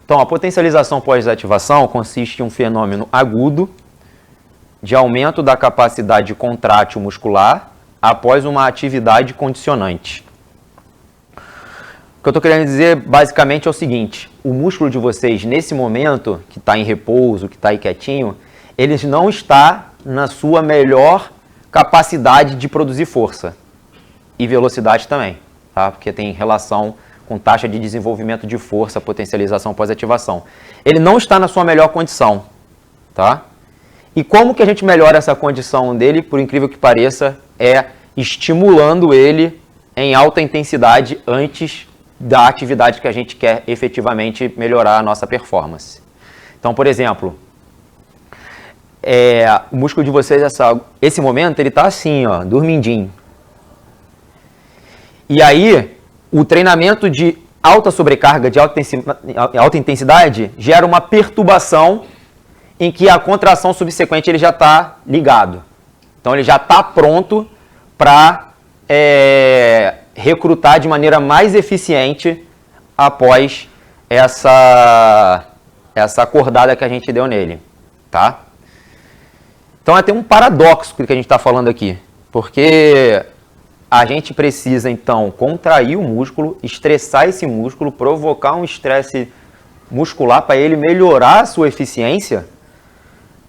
Então, a potencialização pós-ativação consiste em um fenômeno agudo de aumento da capacidade contrátil muscular após uma atividade condicionante. O que eu estou querendo dizer, basicamente, é o seguinte: o músculo de vocês, nesse momento, que está em repouso, que está aí quietinho, ele não está na sua melhor capacidade de produzir força e velocidade também, tá? Porque tem relação com taxa de desenvolvimento de força, potencialização pós-ativação. Ele não está na sua melhor condição, tá? E como que a gente melhora essa condição dele, por incrível que pareça, é estimulando ele em alta intensidade antes da atividade que a gente quer efetivamente melhorar a nossa performance. Então, por exemplo, o músculo de vocês, esse momento, ele está assim, ó, dormindinho. E aí, o treinamento de alta sobrecarga, de alta intensidade, gera uma perturbação em que a contração subsequente ele já está ligado. Então, ele já está pronto para recrutar de maneira mais eficiente após essa acordada que a gente deu nele, tá? Então, é até um paradoxo que a gente está falando aqui, porque a gente precisa, então, contrair o músculo, estressar esse músculo, provocar um estresse muscular para ele melhorar a sua eficiência.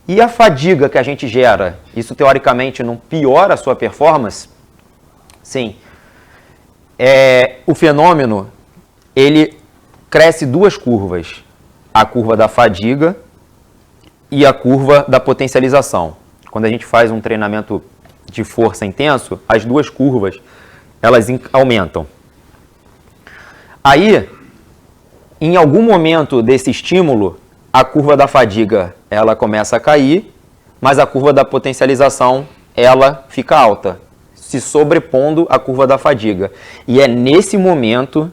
E a fadiga que a gente gera, isso teoricamente não piora a sua performance? Sim. O fenômeno, ele cresce duas curvas. A curva da fadiga e a curva da potencialização. Quando a gente faz um treinamento de força intenso, as duas curvas, elas aumentam. Aí, em algum momento desse estímulo, a curva da fadiga, ela começa a cair, mas a curva da potencialização, ela fica alta, se sobrepondo à curva da fadiga. E é nesse momento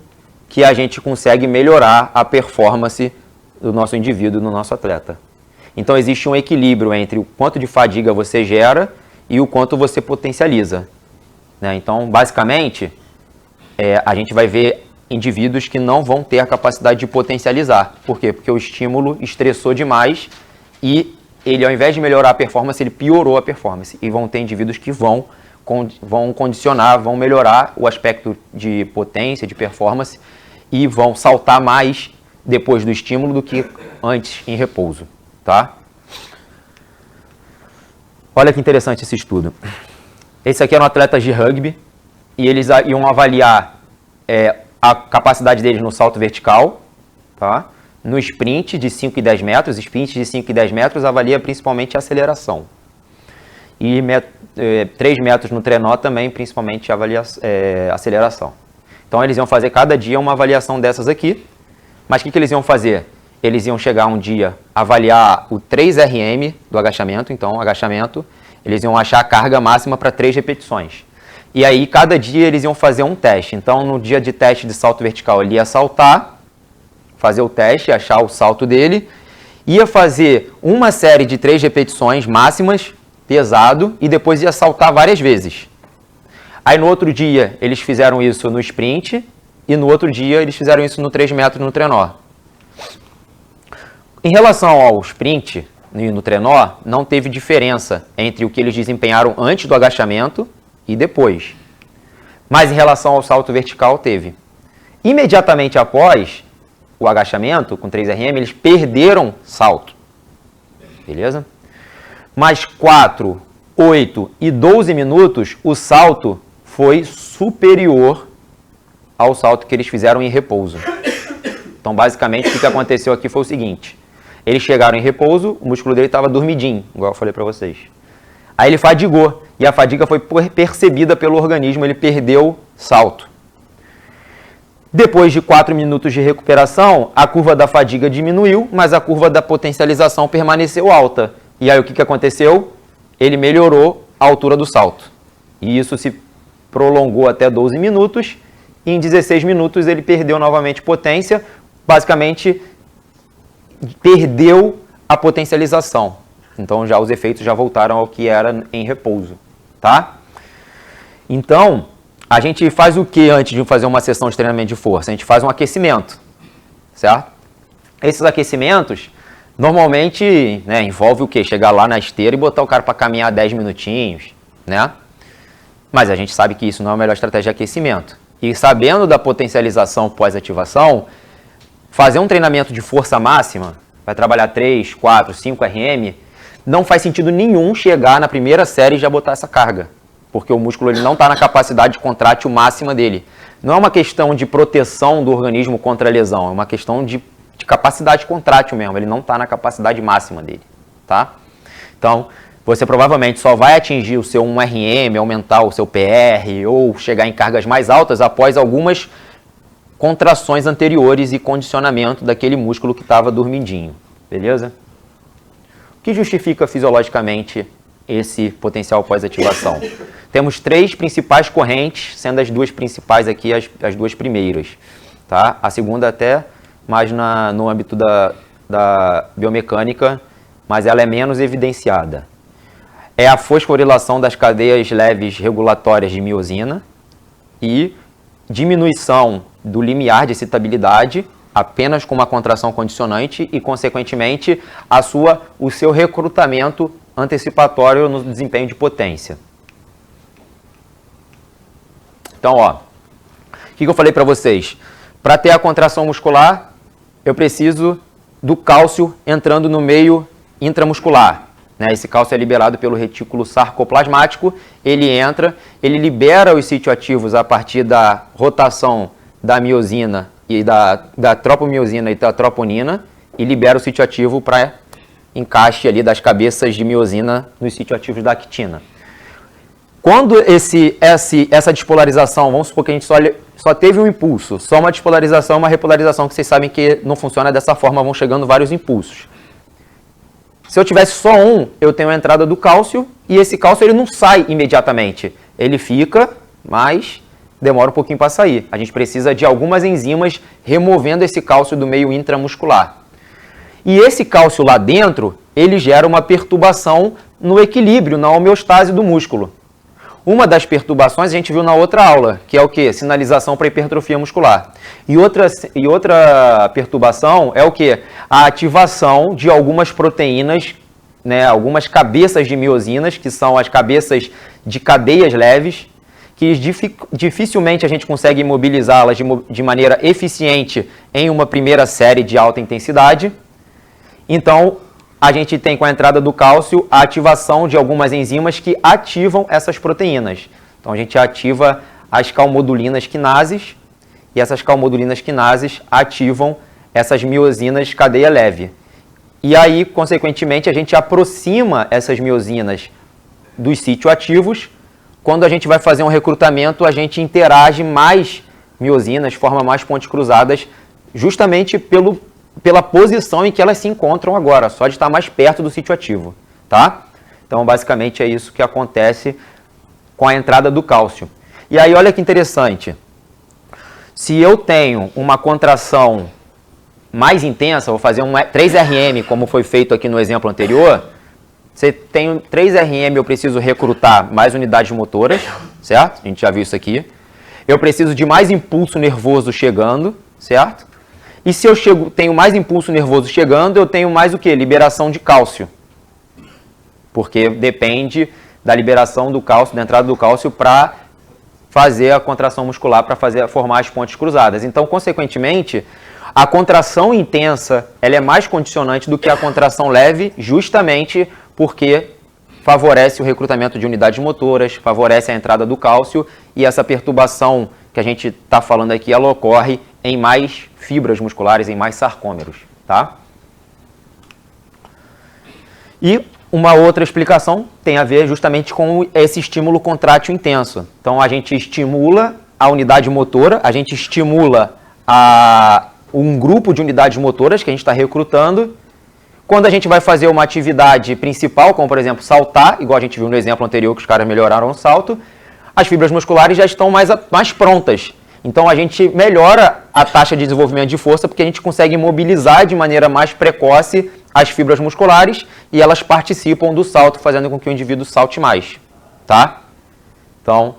que a gente consegue melhorar a performance do nosso indivíduo, do nosso atleta. Então, existe um equilíbrio entre o quanto de fadiga você gera e o quanto você potencializa, né? Então, basicamente, a gente vai ver indivíduos que não vão ter a capacidade de potencializar. Por quê? Porque o estímulo estressou demais e ele, ao invés de melhorar a performance, ele piorou a performance. E vão ter indivíduos que vão condicionar, vão melhorar o aspecto de potência, de performance e vão saltar mais depois do estímulo do que antes em repouso, tá? Olha que interessante esse estudo. Esse aqui eram atletas de rugby e eles iam avaliar a capacidade deles no salto vertical, tá? No sprint de 5 e 10 metros. Sprint de 5 e 10 metros avalia principalmente a aceleração. E 3 metros no trenó também, principalmente avalia aceleração. Então, eles iam fazer cada dia uma avaliação dessas aqui. Mas o que eles iam fazer? Eles iam chegar um dia, avaliar o 3RM do agachamento. Então, agachamento, eles iam achar a carga máxima para 3 repetições. E aí, cada dia, eles iam fazer um teste. Então, no dia de teste de salto vertical, ele ia saltar, fazer o teste, achar o salto dele, ia fazer uma série de 3 repetições máximas, pesado, e depois ia saltar várias vezes. Aí, no outro dia, eles fizeram isso no sprint, e no outro dia, eles fizeram isso no 3 metros no trenó. Em relação ao sprint e no trenó, não teve diferença entre o que eles desempenharam antes do agachamento e depois. Mas em relação ao salto vertical, teve. Imediatamente após o agachamento, com 3RM, eles perderam salto. Beleza? Mas 4, 8 e 12 minutos, o salto foi superior ao salto que eles fizeram em repouso. Então, basicamente, o que aconteceu aqui foi o seguinte. Eles chegaram em repouso, o músculo dele estava dormidinho, igual eu falei para vocês. Aí ele fadigou, e a fadiga foi percebida pelo organismo, ele perdeu salto. Depois de 4 minutos de recuperação, a curva da fadiga diminuiu, mas a curva da potencialização permaneceu alta. E aí o que aconteceu? Ele melhorou a altura do salto. E isso se prolongou até 12 minutos, e em 16 minutos ele perdeu novamente potência, basicamente perdeu a potencialização. Então, já os efeitos já voltaram ao que era em repouso, tá? Então, a gente faz o que antes de fazer uma sessão de treinamento de força? A gente faz um aquecimento, certo? Esses aquecimentos, normalmente, né, envolve o quê? Chegar lá na esteira e botar o cara para caminhar 10 minutinhos, né? Mas a gente sabe que isso não é a melhor estratégia de aquecimento. E sabendo da potencialização pós-ativação, fazer um treinamento de força máxima, vai trabalhar 3, 4, 5 RM, não faz sentido nenhum chegar na primeira série e já botar essa carga. Porque o músculo ele não está na capacidade contrátil máxima dele. Não é uma questão de proteção do organismo contra a lesão, é uma questão de capacidade contrátil mesmo. Ele não está na capacidade máxima dele, tá? Então, você provavelmente só vai atingir o seu 1RM, aumentar o seu PR ou chegar em cargas mais altas após algumas contrações anteriores e condicionamento daquele músculo que estava dormindinho, beleza? O que justifica fisiologicamente esse potencial pós-ativação? Temos 3 principais correntes, sendo as 2 principais aqui as 2 primeiras, tá? A segunda até mais no âmbito da biomecânica, mas ela é menos evidenciada. É a fosforilação das cadeias leves regulatórias de miosina e diminuição do limiar de excitabilidade apenas com uma contração condicionante e, consequentemente, o seu recrutamento antecipatório no desempenho de potência. Então, ó, o que eu falei para vocês? Para ter a contração muscular, eu preciso do cálcio entrando no meio intramuscular. Né? Esse cálcio é liberado pelo retículo sarcoplasmático, ele entra, ele libera os sítioativos a partir da rotação da miosina e da tropomiosina e da troponina e libera o sítioativo para encaixe ali das cabeças de miosina nos sítioativos da actina. Quando essa despolarização, vamos supor que a gente só teve um impulso, só uma despolarização, uma repolarização, que vocês sabem que não funciona dessa forma, vão chegando vários impulsos. Se eu tivesse só um, eu tenho a entrada do cálcio e esse cálcio ele não sai imediatamente. Ele fica, mas demora um pouquinho para sair. A gente precisa de algumas enzimas removendo esse cálcio do meio intramuscular. E esse cálcio lá dentro, ele gera uma perturbação no equilíbrio, na homeostase do músculo. Uma das perturbações a gente viu na outra aula, que é o quê? Sinalização para hipertrofia muscular. E outra perturbação é o quê? A ativação de algumas proteínas, né, algumas cabeças de miosinas, que são as cabeças de cadeias leves, que dificilmente a gente consegue imobilizá-las de maneira eficiente em uma primeira série de alta intensidade. Então, a gente tem com a entrada do cálcio a ativação de algumas enzimas que ativam essas proteínas. Então, a gente ativa as calmodulinas quinases e essas calmodulinas quinases ativam essas miosinas cadeia leve. E aí, consequentemente, a gente aproxima essas miosinas dos sítioativos. Quando a gente vai fazer um recrutamento, a gente interage mais miosinas, forma mais pontes cruzadas, justamente pela posição em que elas se encontram agora, só de estar mais perto do sítio ativo, tá? Então, basicamente, é isso que acontece com a entrada do cálcio. E aí, olha que interessante. Se eu tenho uma contração mais intensa, vou fazer um 3RM, como foi feito aqui no exemplo anterior, você tem 3RM, eu preciso recrutar mais unidades motoras, certo? A gente já viu isso aqui. Eu preciso de mais impulso nervoso chegando, certo? E se eu tenho mais impulso nervoso chegando, eu tenho mais o quê? Liberação de cálcio. Porque depende da liberação do cálcio, da entrada do cálcio para fazer a contração muscular, para formar as pontes cruzadas. Então, consequentemente, a contração intensa ela é mais condicionante do que a contração leve, justamente porque favorece o recrutamento de unidades motoras, favorece a entrada do cálcio e essa perturbação que a gente está falando aqui, ela ocorre em mais fibras musculares, em mais sarcômeros, tá? E uma outra explicação tem a ver justamente com esse estímulo contrátil intenso. Então, a gente estimula a unidade motora, a gente estimula um grupo de unidades motoras que a gente está recrutando. Quando a gente vai fazer uma atividade principal, como por exemplo saltar, igual a gente viu no exemplo anterior que os caras melhoraram o salto, as fibras musculares já estão mais prontas. Então a gente melhora a taxa de desenvolvimento de força porque a gente consegue mobilizar de maneira mais precoce as fibras musculares e elas participam do salto, fazendo com que o indivíduo salte mais, tá? Então,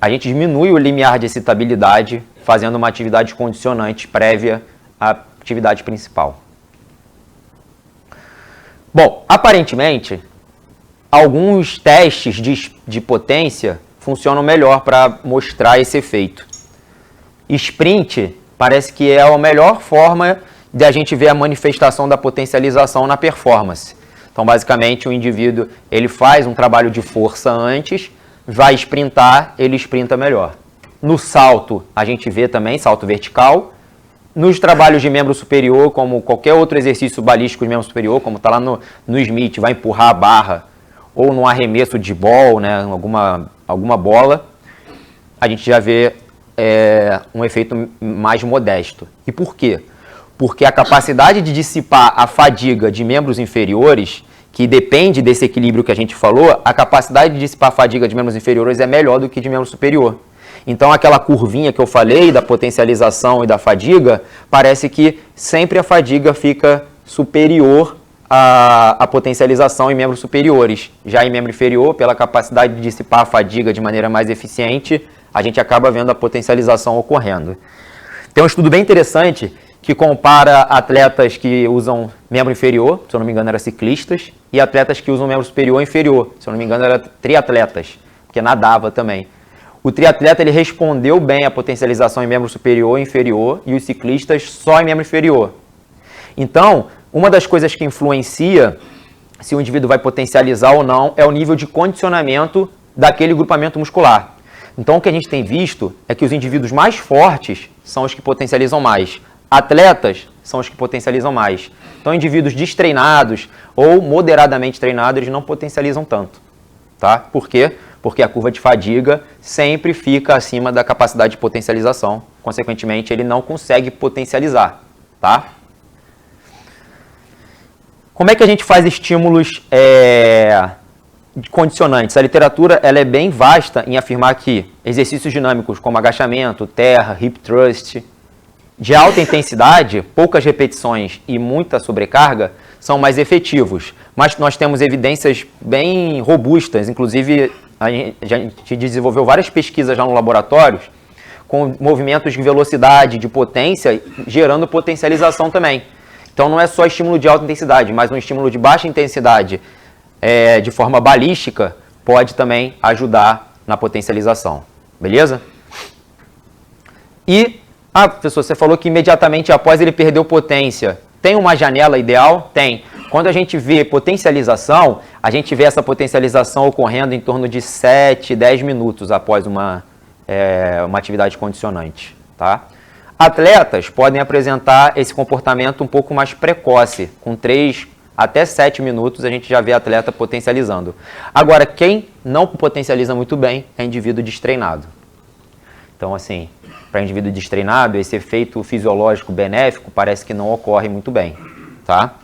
a gente diminui o limiar de excitabilidade fazendo uma atividade condicionante prévia à atividade principal. Bom, aparentemente, alguns testes de potência funcionam melhor para mostrar esse efeito. Sprint parece que é a melhor forma de a gente ver a manifestação da potencialização na performance. Então, basicamente, o indivíduo ele faz um trabalho de força antes, vai sprintar, ele sprinta melhor. No salto, a gente vê também salto vertical. Nos trabalhos de membro superior, como qualquer outro exercício balístico de membro superior, como está lá no Smith, vai empurrar a barra, ou no arremesso de ball, né, alguma bola, a gente já vê um efeito mais modesto. E por quê? Porque a capacidade de dissipar a fadiga de membros inferiores, que depende desse equilíbrio que a gente falou, a capacidade de dissipar a fadiga de membros inferiores é melhor do que de membro superior. Então, aquela curvinha que eu falei da potencialização e da fadiga, parece que sempre a fadiga fica superior à potencialização em membros superiores. Já em membro inferior, pela capacidade de dissipar a fadiga de maneira mais eficiente, a gente acaba vendo a potencialização ocorrendo. Tem um estudo bem interessante que compara atletas que usam membro inferior, se eu não me engano era ciclistas, e atletas que usam membro superior e inferior, se eu não me engano era triatletas, porque nadava também. O triatleta ele respondeu bem à potencialização em membro superior e inferior, e os ciclistas só em membro inferior. Então, uma das coisas que influencia se o indivíduo vai potencializar ou não é o nível de condicionamento daquele grupamento muscular. Então, o que a gente tem visto é que os indivíduos mais fortes são os que potencializam mais. Atletas são os que potencializam mais. Então, indivíduos destreinados ou moderadamente treinados, eles não potencializam tanto. Tá? Por quê? Porque a curva de fadiga sempre fica acima da capacidade de potencialização. Consequentemente, ele não consegue potencializar. Tá? Como é que a gente faz estímulos condicionantes? A literatura ela é bem vasta em afirmar que exercícios dinâmicos como agachamento, terra, hip thrust, de alta intensidade, poucas repetições e muita sobrecarga, são mais efetivos. Mas nós temos evidências bem robustas, inclusive a gente desenvolveu várias pesquisas já no laboratório, com movimentos de velocidade, de potência, gerando potencialização também. Então não é só estímulo de alta intensidade, mas um estímulo de baixa intensidade de forma balística pode também ajudar na potencialização. Beleza? E, professor, você falou que imediatamente após ele perdeu potência, tem uma janela ideal? Tem. Quando a gente vê potencialização, a gente vê essa potencialização ocorrendo em torno de 7, 10 minutos após uma atividade condicionante. Tá? Atletas podem apresentar esse comportamento um pouco mais precoce, com 3 até 7 minutos a gente já vê atleta potencializando. Agora, quem não potencializa muito bem é indivíduo destreinado. Então, assim, para indivíduo destreinado, esse efeito fisiológico benéfico parece que não ocorre muito bem. Tá?